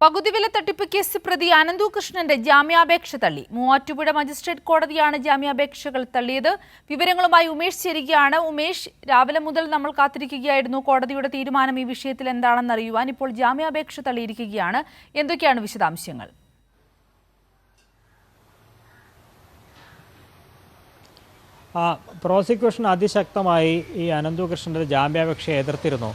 പകുതിവില തട്ടിപ്പ് കേസ് പ്രതി അനന്തു കൃഷ്ണന്റെ ജാമ്യാപേക്ഷ തള്ളി. മൂവാറ്റുപുഴ മജിസ്ട്രേറ്റ് കോടതിയാണ് ജാമ്യാപേക്ഷകൾ തള്ളിയത്. വിവരങ്ങളുമായി ഉമേഷ് ചേരുകയാണ്. ഉമേഷ്, രാവിലെ മുതൽ നമ്മൾ കാത്തിരിക്കുകയായിരുന്നു കോടതിയുടെ തീരുമാനം ഈ വിഷയത്തിൽ എന്താണെന്ന് അറിയുവാൻ. ഇപ്പോൾ ജാമ്യാപേക്ഷ തള്ളിയിരിക്കുകയാണ്. എന്തൊക്കെയാണ് വിശദാംശങ്ങൾ? പ്രോസിക്യൂഷൻ അതിശക്തമായി ഈ അനന്തു കൃഷ്ണന്റെ ജാമ്യാപേക്ഷയെ എതിർത്തിരുന്നു.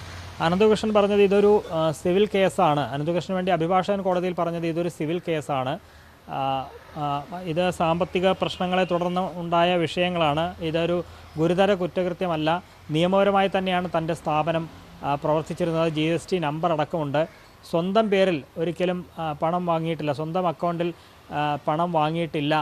അനന്തകൃഷ്ണൻ പറഞ്ഞത് ഇതൊരു സിവിൽ കേസാണ്. അനന്തകൃഷ്ണന് വേണ്ടി അഭിഭാഷകൻ കോടതിയിൽ പറഞ്ഞത് ഇതൊരു സിവിൽ കേസാണ്. ഇത് സാമ്പത്തിക പ്രശ്നങ്ങളെ തുടർന്ന് ഉണ്ടായ വിഷയങ്ങളാണ്. ഇതൊരു ഗുരുതര കുറ്റകൃത്യമല്ല. നിയമപരമായി തന്നെയാണ് തൻ്റെ സ്ഥാപനം പ്രവർത്തിച്ചിരുന്നത്. GST നമ്പർ അടക്കമുണ്ട്. സ്വന്തം പേരിൽ ഒരിക്കലും പണം വാങ്ങിയിട്ടില്ല, സ്വന്തം അക്കൗണ്ടിൽ പണം വാങ്ങിയിട്ടില്ല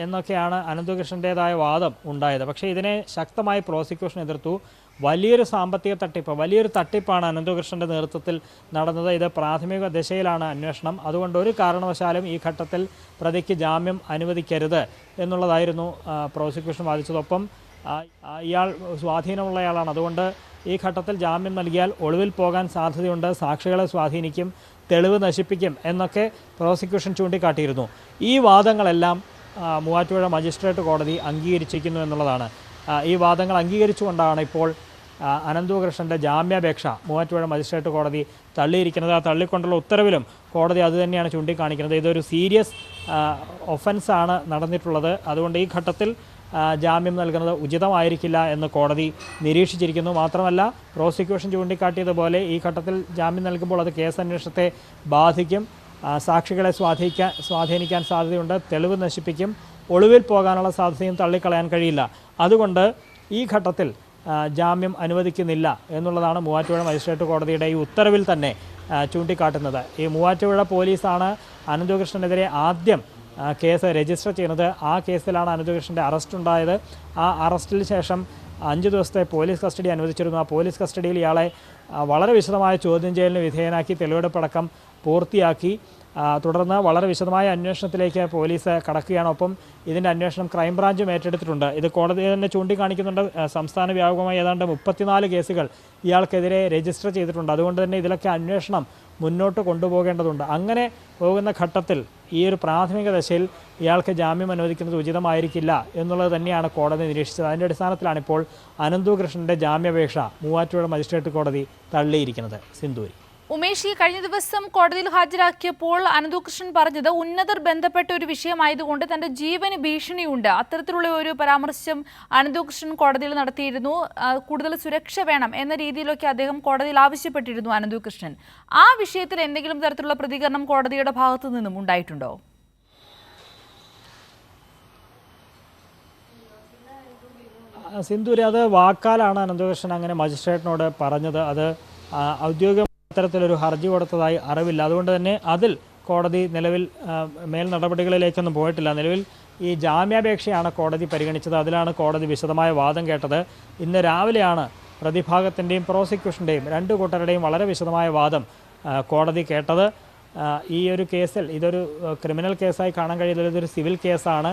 എന്നൊക്കെയാണ് അനന്തകൃഷ്ണൻ്റേതായ വാദം ഉണ്ടായത്. പക്ഷേ ഇതിനെ ശക്തമായി പ്രോസിക്യൂഷൻ എതിർത്തു. വലിയൊരു സാമ്പത്തിക തട്ടിപ്പ്, വലിയൊരു തട്ടിപ്പാണ് അനന്തകൃഷ്ണൻ്റെ നേതൃത്വത്തിൽ നടന്നത്. ഇത് പ്രാഥമിക ദശയിലാണ് അന്വേഷണം. അതുകൊണ്ട് ഒരു കാരണവശാലും ഈ ഘട്ടത്തിൽ പ്രതിക്ക് ജാമ്യം അനുവദിക്കരുത് എന്നുള്ളതായിരുന്നു പ്രോസിക്യൂഷൻ വാദിച്ചതൊപ്പം ഇയാൾ സ്വാധീനമുള്ളയാളാണ്. അതുകൊണ്ട് ഈ ഘട്ടത്തിൽ ജാമ്യം നൽകിയാൽ ഒളിവിൽ പോകാൻ സാധ്യതയുണ്ട്, സാക്ഷികളെ സ്വാധീനിക്കും, തെളിവ് നശിപ്പിക്കും എന്നൊക്കെ പ്രോസിക്യൂഷൻ ചൂണ്ടിക്കാട്ടിയിരുന്നു. ഈ വാദങ്ങളെല്ലാം മൂവാറ്റുപുഴ മജിസ്ട്രേറ്റ് കോടതി അംഗീകരിച്ചിരിക്കുന്നു എന്നുള്ളതാണ്. ഈ വാദങ്ങൾ അംഗീകരിച്ചുകൊണ്ടാണ് ഇപ്പോൾ അനന്തകൃഷ്ണൻ്റെ ജാമ്യാപേക്ഷ മൂവാറ്റുപുഴ മജിസ്ട്രേറ്റ് കോടതി തള്ളിയിരിക്കുന്നത്. ആ തള്ളിക്കൊണ്ടുള്ള ഉത്തരവിലും കോടതി അതുതന്നെയാണ് ചൂണ്ടിക്കാണിക്കുന്നത്. ഇതൊരു സീരിയസ് ഒഫൻസാണ് നടന്നിട്ടുള്ളത്. അതുകൊണ്ട് ഈ ഘട്ടത്തിൽ ജാമ്യം നൽകുന്നത് ഉചിതമായിരിക്കില്ല എന്ന് കോടതി നിരീക്ഷിച്ചിരിക്കുന്നു. മാത്രമല്ല, പ്രോസിക്യൂഷൻ ചൂണ്ടിക്കാട്ടിയതുപോലെ ഈ ഘട്ടത്തിൽ ജാമ്യം നൽകുമ്പോൾ അത് കേസന്വേഷണത്തെ ബാധിക്കും, സാക്ഷികളെ സ്വാധീനിക്കാൻ സാധ്യതയുണ്ട്, തെളിവ് നശിപ്പിക്കും, ഒളിവിൽ പോകാനുള്ള സാധ്യതയും തള്ളിക്കളയാൻ കഴിയില്ല. അതുകൊണ്ട് ഈ ഘട്ടത്തിൽ ജാമ്യം അനുവദിക്കുന്നില്ല എന്നുള്ളതാണ് മൂവാറ്റുപുഴ മജിസ്ട്രേറ്റ് കോടതിയുടെ ഈ ഉത്തരവിൽ തന്നെ ചൂണ്ടിക്കാട്ടുന്നത്. ഈ മൂവാറ്റുപുഴ പോലീസാണ് അനന്തകൃഷ്ണനെതിരെ ആദ്യം കേസ് രജിസ്റ്റർ ചെയ്യുന്നത്. ആ കേസിലാണ് അനന്തകൃഷ്ണൻ്റെ അറസ്റ്റ് ഉണ്ടായത്. ആ അറസ്റ്റിന് ശേഷം 5 ദിവസത്തെ പോലീസ് കസ്റ്റഡി അനുവദിച്ചിരുന്നു. ആ പോലീസ് കസ്റ്റഡിയിൽ ഇയാളെ വളരെ വിശദമായ ചോദ്യം ചെയ്യലിന് വിധേയനാക്കി തെളിവെടുപ്പടക്കം പൂർത്തിയാക്കി. തുടർന്ന് വളരെ വിശദമായ അന്വേഷണത്തിലേക്ക് പോലീസ് കടക്കുകയാണ്. ഒപ്പം ഇതിൻ്റെ അന്വേഷണം ക്രൈംബ്രാഞ്ചും ഏറ്റെടുത്തിട്ടുണ്ട്. ഇത് കോടതി തന്നെ ചൂണ്ടിക്കാണിക്കുന്നുണ്ട്. സംസ്ഥാന വ്യാപകമായി ഏതാണ്ട് 34 കേസുകൾ ഇയാൾക്കെതിരെ രജിസ്റ്റർ ചെയ്തിട്ടുണ്ട്. അതുകൊണ്ട് തന്നെ ഇതിലൊക്കെ അന്വേഷണം മുന്നോട്ട് കൊണ്ടുപോകേണ്ടതുണ്ട്. അങ്ങനെ പോകുന്ന ഘട്ടത്തിൽ ഈ ഒരു പ്രാഥമിക ദശയിൽ ഇയാൾക്ക് ജാമ്യം അനുവദിക്കുന്നത് ഉചിതമായിരിക്കില്ല എന്നുള്ളത് തന്നെയാണ് കോടതി നിരീക്ഷിച്ചത്. അതിൻ്റെ അടിസ്ഥാനത്തിലാണ് ഇപ്പോൾ അനന്തകൃഷ്ണൻ്റെ ജാമ്യാപേക്ഷ മൂവാറ്റുപുഴ മജിസ്ട്രേറ്റ് കോടതി തള്ളിയിരിക്കുന്നത്. സിന്ധൂരി. ഉമേഷ്, കഴിഞ്ഞ ദിവസം കോടതിയിൽ ഹാജരാക്കിയപ്പോൾ അനന്തകൃഷ്ണൻ പറഞ്ഞത് ഉന്നതർ ബന്ധപ്പെട്ട ഒരു വിഷയമായതുകൊണ്ട് തന്റെ ജീവന് ഭീഷണിയുണ്ട്. അത്തരത്തിലുള്ള ഒരു പരാമർശം അനന്തകൃഷ്ണൻ കോടതിയിൽ നടത്തിയിരുന്നു. കൂടുതൽ സുരക്ഷ വേണം എന്ന രീതിയിലൊക്കെ അദ്ദേഹം കോടതിയിൽ ആവശ്യപ്പെട്ടിരുന്നു അനന്തകൃഷ്ണൻ. ആ വിഷയത്തിൽ എന്തെങ്കിലും തരത്തിലുള്ള പ്രതികരണം കോടതിയുടെ ഭാഗത്തു നിന്നും ഉണ്ടായിട്ടുണ്ടോ? സിന്ധൂരി, അത് വാക്കാലാണ് അനന്തകൃഷ്ണൻ അങ്ങനെ മജിസ്ട്രേറ്റിനോട് പറഞ്ഞത്. അത് ഔദ്യോഗിക ഇത്തരത്തിലൊരു ഹർജി കൊടുത്തതായി അറിവില്ല. അതുകൊണ്ട് തന്നെ അതിൽ കോടതി നിലവിൽ മേൽ നടപടികളിലേക്കൊന്നും പോയിട്ടില്ല. നിലവിൽ ഈ ജാമ്യാപേക്ഷയാണ് കോടതി പരിഗണിച്ചത്. അതിലാണ് കോടതി വിശദമായ വാദം കേട്ടത്. ഇന്ന് രാവിലെയാണ് പ്രതിഭാഗത്തിൻ്റെയും പ്രോസിക്യൂഷൻ്റെയും 2 കൂട്ടരുടെയും വളരെ വിശദമായ വാദം കോടതി കേട്ടത്. ഈ ഒരു കേസിൽ ഇതൊരു ക്രിമിനൽ കേസായി കാണാൻ കഴിയില്ല, ഇതൊരു സിവിൽ കേസാണ്.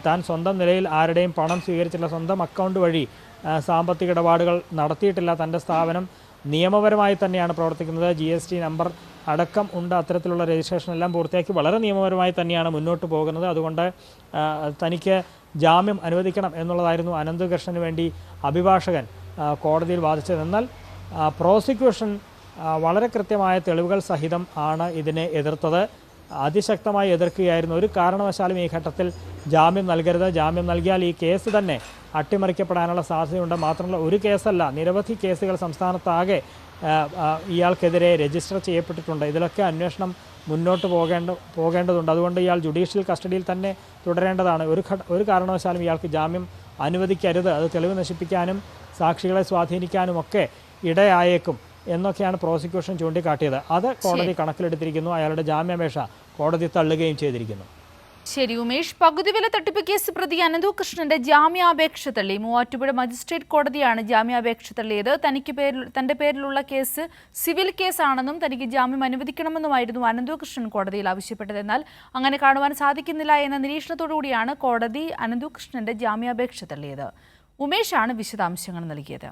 താൻ സ്വന്തം നിലയിൽ ആരുടെയും പണം സ്വീകരിച്ചില്ല, സ്വന്തം അക്കൗണ്ട് വഴി സാമ്പത്തിക ഇടപാടുകൾ നടത്തിയിട്ടില്ല. തൻ്റെ സ്ഥാപനം നിയമപരമായി തന്നെയാണ് പ്രവർത്തിക്കുന്നത്. GST നമ്പർ അടക്കം ഉണ്ട്. അത്തരത്തിലുള്ള രജിസ്ട്രേഷൻ എല്ലാം പൂർത്തിയാക്കി വളരെ നിയമപരമായി തന്നെയാണ് മുന്നോട്ട് പോകുന്നത്. അതുകൊണ്ട് തനിക്ക് ജാമ്യം അനുവദിക്കണം എന്നുള്ളതായിരുന്നു അനന്തകൃഷ്ണന് വേണ്ടി അഭിഭാഷകൻ കോടതിയിൽ വാദിച്ചത്. എന്നാൽ പ്രോസിക്യൂഷൻ വളരെ കൃത്യമായ തെളിവുകൾ സഹിതം ആണ് ഇതിനെ എതിർത്തത്. അതിശക്തമായി എതിർക്കുകയായിരുന്നു. ഒരു കാരണവശാലും ഈ ഘട്ടത്തിൽ ജാമ്യം നൽകരുത്, ജാമ്യം നൽകിയാൽ ഈ കേസ് തന്നെ അട്ടിമറിക്കപ്പെടാനുള്ള സാധ്യതയുണ്ട്. മാത്രമല്ല, ഒരു കേസല്ല, നിരവധി കേസുകൾ സംസ്ഥാനത്താകെ ഇയാൾക്കെതിരെ രജിസ്റ്റർ ചെയ്യപ്പെട്ടിട്ടുണ്ട്. ഇതിലൊക്കെ അന്വേഷണം മുന്നോട്ട് പോകേണ്ടതുണ്ട്. അതുകൊണ്ട് ഇയാൾ ജുഡീഷ്യൽ കസ്റ്റഡിയിൽ തന്നെ തുടരേണ്ടതാണ്. ഒരു കാരണവശാലും ഇയാൾക്ക് ജാമ്യം അനുവദിക്കരുത്. അത് തെളിവ് നശിപ്പിക്കാനും സാക്ഷികളെ സ്വാധീനിക്കാനുമൊക്കെ ഇടയായേക്കും എന്നൊക്കെയാണ് പ്രോസിക്യൂഷൻ ചൂണ്ടിക്കാട്ടിയത്. അത് കോടതി കണക്കിലെടുത്തിരിക്കുന്നു. അയാളുടെ ജാമ്യാപേക്ഷ കോടതി തള്ളുകയും ചെയ്തിരിക്കുന്നു. ശരി ഉമേഷ്, പകുതിവില തട്ടിപ്പ് കേസ് പ്രതി അനന്തകൃഷ്ണന്റെ ജാമ്യാപേക്ഷ തള്ളി. മൂവാറ്റുപുഴ മജിസ്ട്രേറ്റ് കോടതിയാണ് ജാമ്യാപേക്ഷ തള്ളിയത്. തന്റെ പേരിലുള്ള കേസ് സിവിൽ കേസാണെന്നും തനിക്ക് ജാമ്യം അനുവദിക്കണമെന്നുമായിരുന്നു അനന്തകൃഷ്ണൻ കോടതിയിൽ ആവശ്യപ്പെട്ടത്. എന്നാൽ അങ്ങനെ കാണുവാൻ സാധിക്കുന്നില്ല എന്ന നിരീക്ഷണത്തോടുകൂടിയാണ് കോടതി അനന്തകൃഷ്ണന്റെ ജാമ്യാപേക്ഷ തള്ളിയത്. ഉമേഷാണ് വിശദാംശങ്ങൾ നൽകിയത്.